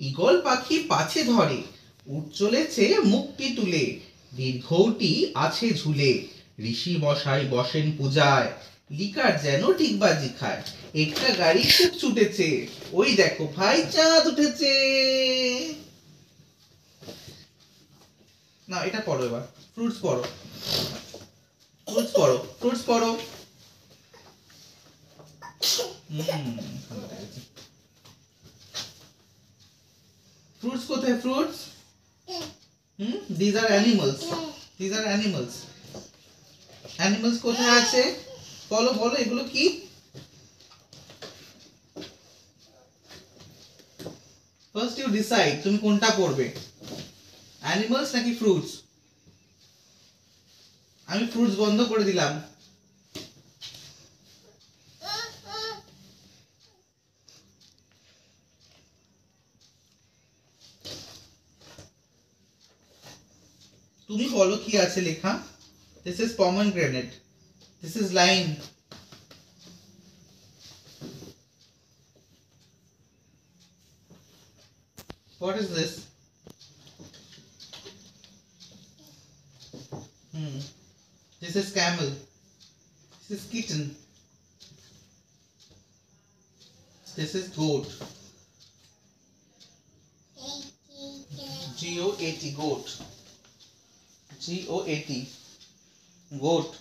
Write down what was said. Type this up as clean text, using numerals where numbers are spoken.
Eagle পাখি পাছে ধরে, উঠ চলেছে মুক্তি তুলে, দীর্ঘটি আছে ঝুলে, ঋষি মশাই বসেন পূজায়, লিকার যেন ঠিকবাজি খায়, একটা গাড়ি খুব ছুটেছে, ওই দেখো ভাই চাঁদ উঠেছে। না এটা পড়ো, এবার ফ্রুটস পড়ো, ফ্রুটস পড়ো, ফ্রুটস পড়ো। ফ্রুটস কোথায়, fruits? These are animals. These are animals. Animals কোথায় আছে? বলো বলো, এগুলো কি? First you decide তুমি কোনটা পড়বে, animals নাকি fruits? আমি fruits বন্ধ করে দিলাম। তুমি বলো কি আছে লেখা? This is pomegranate. This is lime. What is this? This is camel. This is kitten. This is goat. Goat. Goat. Goat.